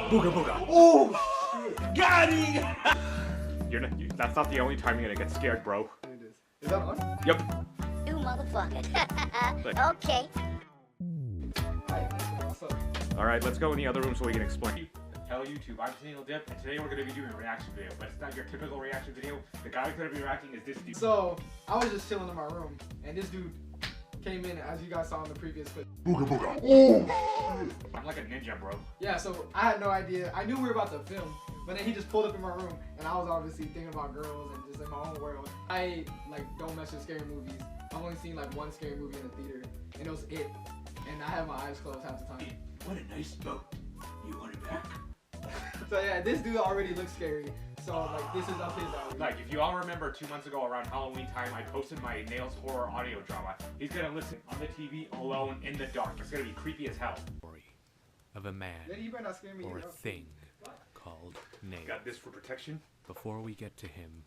Booga booga. Oh shit! Got him! That's not the only time you're gonna get scared, bro. It is. Is that on? Yep. You motherfucker. Okay. Alright, what's up? Alright, let's go in the other room so we can explain. Hello YouTube, I'm Daniel Dip, and today we're going to be doing a reaction video, but it's not your typical reaction video. The guy who's going to be reacting is this dude. So, I was just chilling in my room, and this dude came in, as you guys saw in the previous clip. Booga booga. Oh! I'm like a ninja, bro. Yeah, so I had no idea. I knew we were about to film, but then he just pulled up in my room, and I was obviously thinking about girls and just in my own world. I don't mess with scary movies. I've only seen one scary movie in the theater, and it was It. And I had my eyes closed half the time. What a nice boat. You want it back? So yeah, this dude already looks scary. So this is up his alley. If you all remember 2 months ago around Halloween time, I posted my Nails horror audio drama. He's gonna listen on the TV alone in the dark. It's gonna be creepy as hell. Story of a man Lady, you better not scare me, or a you know? thing called Nails. Got this for protection. Before we get to him,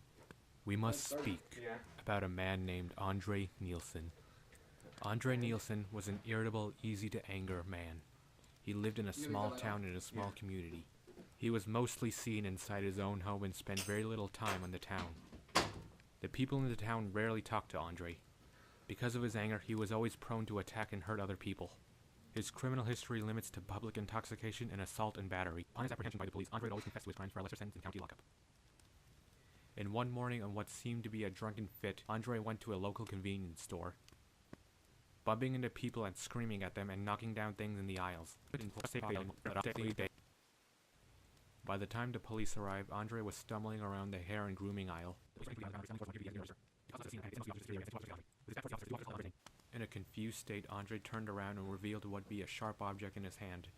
we must speak about a man named Andre Nielsen. Andre Nielsen was an irritable, easy-to-anger man. He lived in a small town in a small community. He was mostly seen inside his own home and spent very little time on the town. The people in the town rarely talked to Andre. Because of his anger, he was always prone to attack and hurt other people. His criminal history limits to public intoxication and assault and battery. Upon his apprehension by the police, Andre had always confessed to his crimes for a lesser sentence in county lockup. And one morning, on what seemed to be a drunken fit, Andre went to a local convenience store, bumping into people and screaming at them and knocking down things in the aisles. By the time the police arrived, Andre was stumbling around the hair and grooming aisle. In a confused state, Andre turned around and revealed what would be a sharp object in his hand.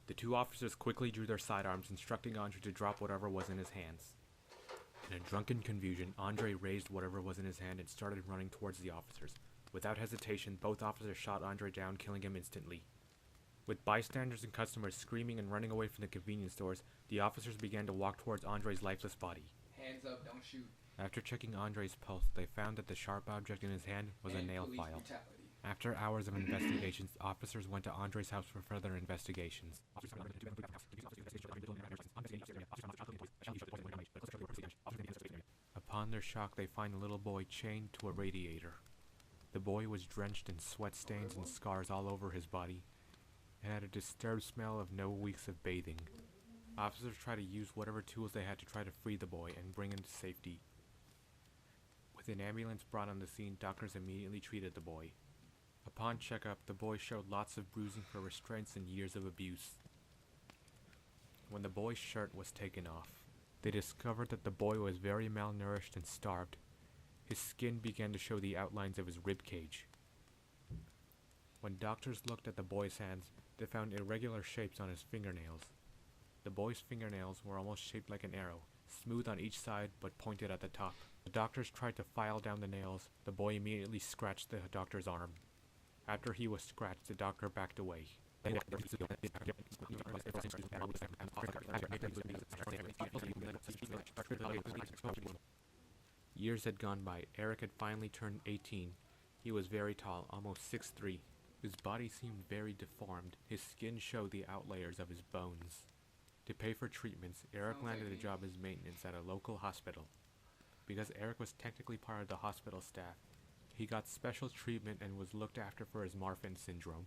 The two officers quickly drew their sidearms, instructing Andre to drop whatever was in his hands. In a drunken confusion, Andre raised whatever was in his hand and started running towards the officers. Without hesitation, both officers shot Andre down, killing him instantly. With bystanders and customers screaming and running away from the convenience stores, the officers began to walk towards Andre's lifeless body. Hands up, don't shoot. After checking Andre's pulse, they found that the sharp object in his hand was a nail file. Brutality. After hours of investigations, officers went to Andre's house for further investigations. Upon their shock, they find a little boy chained to a radiator. The boy was drenched in sweat stains and scars all over his body, and had a disturbed smell of no weeks of bathing. Officers tried to use whatever tools they had to try to free the boy and bring him to safety. With an ambulance brought on the scene, doctors immediately treated the boy. Upon checkup, the boy showed lots of bruising for restraints and years of abuse. When the boy's shirt was taken off, they discovered that the boy was very malnourished and starved. His skin began to show the outlines of his rib cage. When doctors looked at the boy's hands, they found irregular shapes on his fingernails. The boy's fingernails were almost shaped like an arrow, smooth on each side but pointed at the top. The doctors tried to file down the nails. The boy immediately scratched the doctor's arm. After he was scratched, the doctor backed away. Years had gone by. Eric had finally turned 18. He was very tall, almost 6'3". His body seemed very deformed. His skin showed the outlayers of his bones. To pay for treatments, Eric landed a job as maintenance at a local hospital. Because Eric was technically part of the hospital staff, he got special treatment and was looked after for his Marfan syndrome.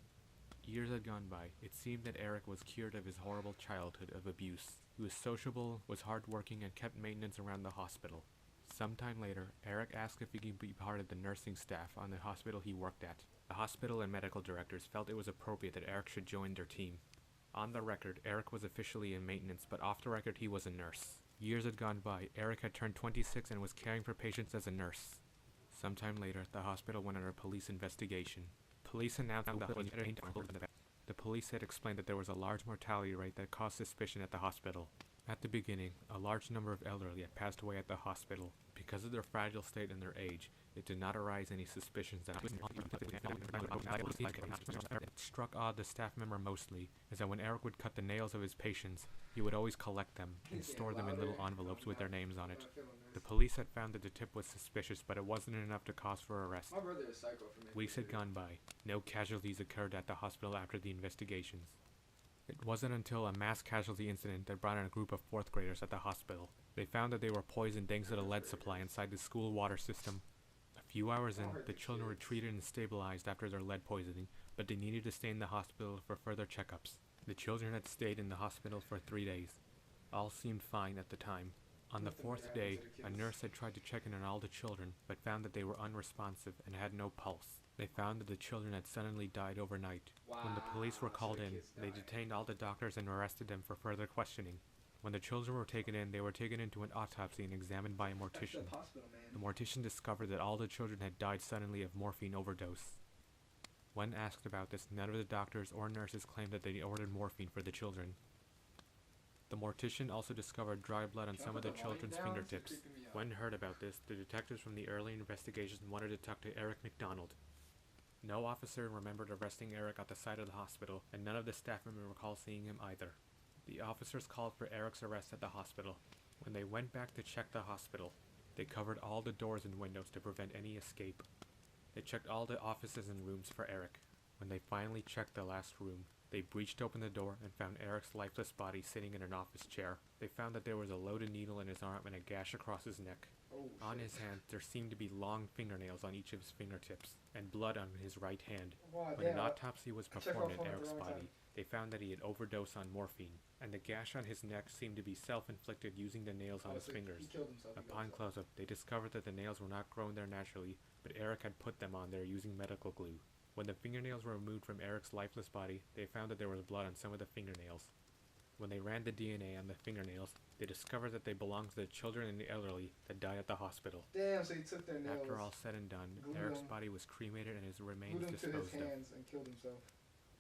Years had gone by. It seemed that Eric was cured of his horrible childhood of abuse. He was sociable, was hardworking, and kept maintenance around the hospital. Sometime later, Eric asked if he could be part of the nursing staff on the hospital he worked at. The hospital and medical directors felt it was appropriate that Eric should join their team. On the record, Eric was officially in maintenance, but off the record he was a nurse. Years had gone by. Eric had turned 26 and was caring for patients as a nurse. Sometime later, the hospital went under police investigation. Police announced the police had explained that there was a large mortality rate that caused suspicion at the hospital. At the beginning, a large number of elderly had passed away at the hospital. Because of their fragile state and their age, it did not arise any suspicions that struck odd the staff member mostly is that when Eric would cut the nails of his patients, he would always collect them and store them in little envelopes with their names on it. The police had found that the tip was suspicious, but it wasn't enough to cause for arrest. My brother is psycho for me. Weeks had gone by. No casualties occurred at the hospital after the investigations. It wasn't until a mass casualty incident that brought in a group of 4th graders at the hospital. They found that they were poisoned thanks to the lead supply inside the school water system. A few hours in, the children were treated and stabilized after their lead poisoning, but they needed to stay in the hospital for further checkups. The children had stayed in the hospital for 3 days. All seemed fine at the time. On the 4th day, a nurse had tried to check in on all the children, but found that they were unresponsive and had no pulse. They found that the children had suddenly died overnight. When the police were called in, they detained all the doctors and arrested them for further questioning. When the children were taken in, they were taken into an autopsy and examined by a mortician. The mortician discovered that all the children had died suddenly of morphine overdose. When asked about this, none of the doctors or nurses claimed that they ordered morphine for the children. The mortician also discovered dry blood on some of the children's fingertips. When heard about this, the detectives from the early investigations wanted to talk to Eric McDonald. No officer remembered arresting Eric at the site of the hospital, and none of the staff members recall seeing him either. The officers called for Eric's arrest at the hospital. When they went back to check the hospital, they covered all the doors and windows to prevent any escape. They checked all the offices and rooms for Eric. When they finally checked the last room, they breached open the door and found Eric's lifeless body sitting in an office chair. They found that there was a loaded needle in his arm and a gash across his neck. On his hand, there seemed to be long fingernails on each of his fingertips, and blood on his right hand. When an autopsy was performed on Eric's body, they found that he had overdosed on morphine, and the gash on his neck seemed to be self-inflicted using the nails on his fingers. Upon close-up, they discovered that the nails were not grown there naturally, but Eric had put them on there using medical glue. When the fingernails were removed from Eric's lifeless body, they found that there was blood on some of the fingernails. When they ran the DNA on the fingernails, they discovered that they belonged to the children and the elderly that died at the hospital. Damn, so he took their nails. After all said and done, Eric's body was cremated and his remains disposed of. And killed himself.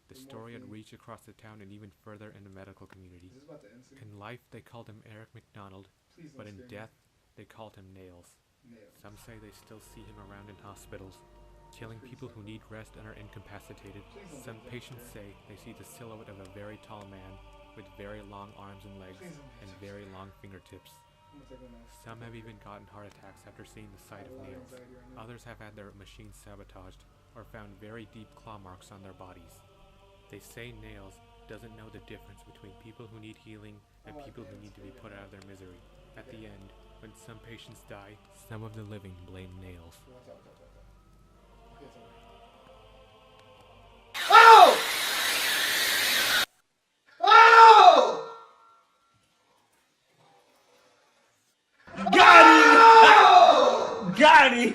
The story had reached across the town and even further in the medical community. Is this about to end soon? In life, they called him Eric McDonald, Please don't but in scare me. death, they called him Nails. Some say they still see him around in hospitals, killing people who need rest and are incapacitated. Some patients say they see the silhouette of a very tall man with very long arms and legs and very long fingertips. Some have even gotten heart attacks after seeing the sight of Nails. Others have had their machines sabotaged or found very deep claw marks on their bodies. They say Nails doesn't know the difference between people who need healing and people who need to be put out of their misery. At the end, when some patients die, some of the living blame Nails. Oh! Oh! Got him! Got him!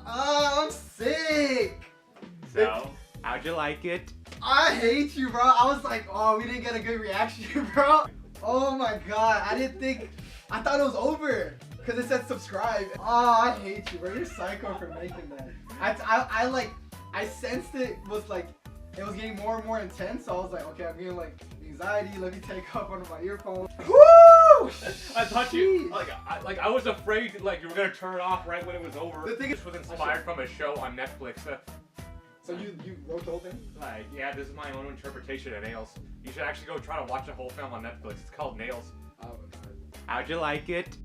Oh, I'm sick. So, how'd you like it? I hate you, bro. I was like, oh, we didn't get a good reaction, bro. Oh my god, I thought it was over because it said subscribe. Oh, I hate you, bro. You're psycho for making that. I sensed it was getting more and more intense. So I was like, okay, I'm getting like anxiety. Let me take off one of my earphones. Woo! I thought you I was afraid you were gonna turn it off right when it was over. The thing this was inspired from a show on Netflix. So you wrote the whole thing? Yeah, this is my own interpretation of Nails. You should actually go try to watch the whole film on Netflix. It's called Nails. Oh, How'd you like it?